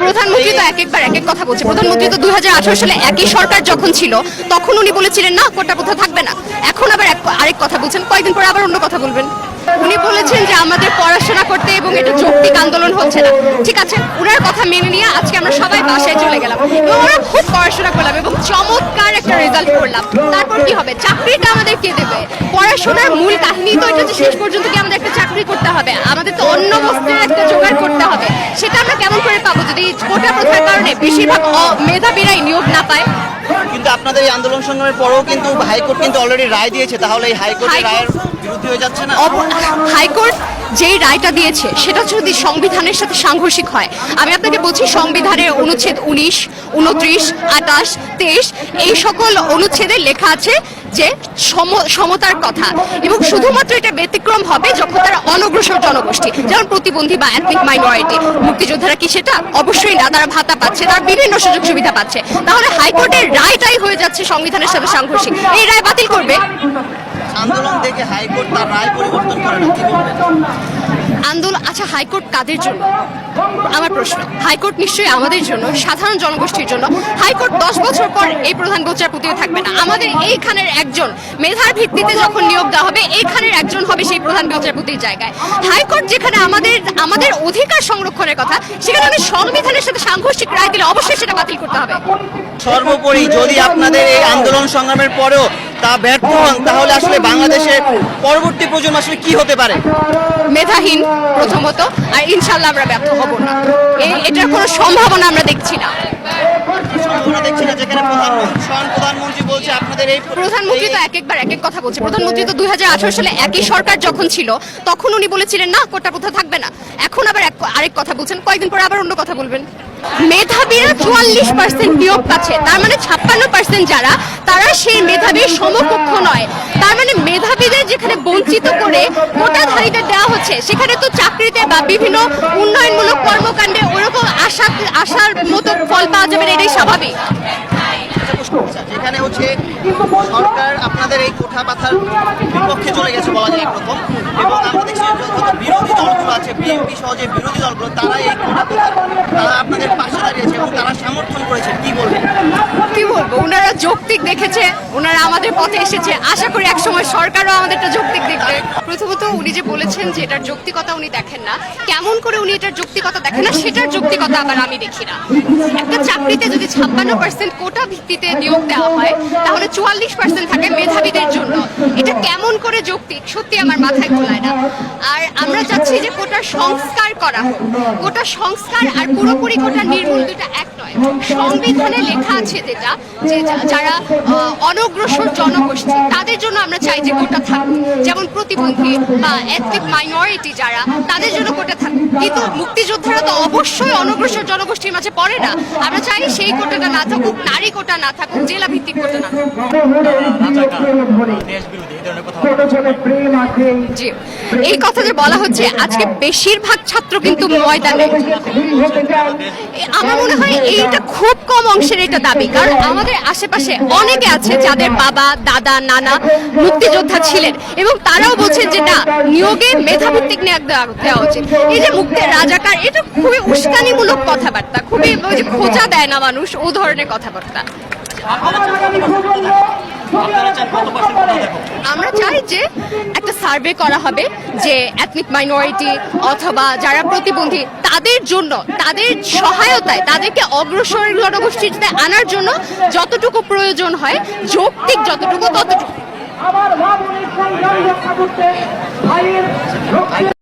প্রধানমন্ত্রী তো একবার এক এক কথা বলছে। প্রধানমন্ত্রী তো 2018 সালে একই সরকার যখন ছিল তখন উনি বলেছিলেন না কোটা প্রথা থাকবে না, এখন আবার আরেক কথা বলছেন, কয়েকদিন পরে আবার অন্য কথা বলবেন। উনি বলেছেন যে আমাদের পড়াশোনা করতে এবং এটা যৌক্তিক আন্দোলন হচ্ছে না। ঠিক আছে, ওনার কথা মেনে নিয়ে আজকে আমরা সবাই বাসায় চলে গেলাম এবং আমরা খুব পড়াশোনা করলাম এবং চমৎকার একটা রেজাল্ট করলাম। তারপর কি হবে? চাকরিটা আমাদের কে দেবে? পড়াশোনার মূল কাহিনী তো এটা যে শেষ পর্যন্ত কি আমাদের একটা চাকরি করতে হবে, আমাদের তো অন্য বস্তুর একটা জোগাড় করতে হবে। সেটা আমরা কেমন করে পাবো যদি কোটা প্রথার কারণে বেশিরভাগ মেধাবীরাই নিয়োগ না পায়? কিন্তু আপনাদের এই আন্দোলন সংগ্রামের পরেও কিন্তু হাইকোর্ট কিন্তু অলরেডি রায় দিয়েছে, তাহলে এই হাইকোর্টের রায়ের বিরুদ্ধে হয়ে যাচ্ছে না? হাইকোর্ট যেই রায়টা দিয়েছে সেটা যদি সংবিধানের সাথে সাংঘর্ষিক হয়, আমি আপনাকে বলছি সংবিধানের অনুচ্ছেদ 19, 29, 28, 23 এই সকল অনুচ্ছেদে লেখা আছে যে সমতার কথা, এবং শুধুমাত্র এটা ব্যতিক্রম হবে যখন তারা অনগ্রসর জনগোষ্ঠী, যেমন প্রতিবন্ধী বা এথনিক মাইনরিটি। মুক্তিযোদ্ধারা কি সেটা? অবশ্যই না, তারা ভাতা পাচ্ছে, তারা বিভিন্ন সুযোগ সুবিধা পাচ্ছে। তাহলে হাইকোর্টের রায়টাই হয়ে যাচ্ছে সংবিধানের সাথে সাংঘর্ষিক, এই রায় বাতিল করবে। আন্দোলন দেখে হাইকোর্ট তার রায় পরিবর্তন করে না, কি বলবেন? আন্দোলন, আচ্ছা হাইকোর্ট কাদের জন্য? আমার প্রশ্ন, হাইকোর্ট নিশ্চয়ই আমাদের জন্য, সাধারণ জনগোষ্ঠীর জন্য। হাইকোর্ট 10 বছর পর এই প্রধান বিচারপতিও থাকবে না, আমাদের এইখানের একজন মেধার ভিত্তিতে যখন নিয়োগ দেওয়া হবে এইখানের একজন হবে সেই প্রধান বিচারপতির জায়গায়। হাইকোর্ট যেখানে আমাদের অধিকার সংরক্ষণের কথা, সেখানে আমি সংবিধানের সাথে সাংঘর্ষিক রায় দিলে অবশ্যই সেটা বাতিল করতে হবে। সর্বোপরি যদি আপনাদের এই আন্দোলন সংগ্রামের পরেও তা ব্যর্থ হন, তাহলে আসলে বাংলাদেশের পরবর্তী প্রজন্ম আসলে কি হতে পারে? মেধাহীন প্রথমত, আর ইনশাল্লাহ আমরা ব্যর্থ হব না, এটার কোনো সম্ভাবনা আমরা দেখছি না। প্রধানমন্ত্রী বলছে আপনাদের এই প্রধানমন্ত্রী তো একবার এক এক কথা বলছে। প্রধানমন্ত্রী তো 2018 সালে একই সরকার যখন ছিল তখন উনি বলেছিলেন না কোটা প্রথা থাকবে না, এখন আবার আরেক কথা বলছেন, কয়েকদিন পরে আবার অন্য কথা বলবেন। মেধাবীরা 44% নিয়োগ পাচ্ছে, তার মানে 56% যারা, তারা সেই মেধাবীর সমকক্ষ নয়। তার মানে মেধাবীদের যেখানে বঞ্চিত করে কোটাধারীদের দেওয়া হচ্ছে, সেখানে তো চাকরিতে বা বিভিন্ন উন্নয়নমূলক কর্মকাণ্ডে ওরকম আশার মতো ফল পাওয়া যাবে না, এটাই স্বাভাবিক। যেখানে হচ্ছে সরকার আপনাদের এই কোঠা পাথার বিপক্ষে চলে গেছে বলা যায় একরকম, এবং আমরা দেখছি বিরোধী দলগুলো আছে, বিএনপি সহ যে বিরোধী দলগুলো, তারা এই কোঠা পাথার তারা আপনাদের পাশে দাঁড়িয়েছে এবং তারা সমর্থন করেছে, কি বলবেন? কি বলবো, ওনারা যৌক্তিক দেখেছে, ওনারা আমাদের পথে এসেছে, আশা করি একসময় সরকারও আমাদেরটা যৌক্তিক দেখবে। প্রথমত উনি যে বলেছেন যে এটার যৌক্তিকতা উনি দেখেন না, কেমন করে উনি এটার যৌক্তিকতা দেখেন না সেটার যৌক্তিকতা আবার আমি দেখি না। একটা চাকরিতে যদি 56% কোটা ভিত্তিতে নিয়োগ দেওয়া হয়, তাহলে 44% থাকে মেধাবীদের জন্য, এটা কেমন করে যৌক্তিক? সত্যি আমার মাথায় গোলায় না। আর আমরা চাচ্ছি যে কোটার সংস্কার করা হোক। কোটা সংস্কার আর পুরোপুরি কোটা নির্মূল দুটা এক নয়। সংবিধানে লেখা আছে যেটা, যে যারা অনগ্রসর জনগোষ্ঠী তাদের জন্য আমরা চাই যে কোটা থাকুক, যেমন প্রতিবন্ধী বা এথনিক মাইনরিটি যারা, তাদের জন্য কোটা থাকুক। কিন্তু মুক্তিযোদ্ধারা তো অবশ্যই অনগ্রসর জনগোষ্ঠীর মাঝে পড়ে না, আমরা চাই সেই কোটাটা না থাকুক, নারী কোটা না থাকুক, জেলা ভিত্তিক কোটা না থাকুক। জি, এই কথা যে বলা হচ্ছে, আজকে বেশিরভাগ ছাত্র কিন্তু ময়দানে। আমার মনে হয় এইটা খুব কম অংশের এটা দাবি, কারণ আমাদের আশেপাশে অনেকে আছে যাদের বাবা দাদা নানা মুক্তিযোদ্ধা ছিলেন এবং তারাও বলছেন যে না, নিয়োগে মেধাভিত্তিক নিয়োগ দেওয়া উচিত। এই যে মুক্তির রাজাকার, এটা খুবই উস্কানিমূলক কথাবার্তা, খুবই খোঁচা দেয় না মানুষ, ও ধরনের কথাবার্তা। আমরা চাই যে একটা সার্ভে করা হবে যে এথনিক মাইনরিটি অথবা যারা প্রতিবন্ধী তাদের জন্য, তাদের সহায়তায়, তাদেরকে অগ্রসর জনগোষ্ঠীতে আনার জন্য যতটুকু প্রয়োজন হয়, যৌক্তিক যতটুকু ততটুকু।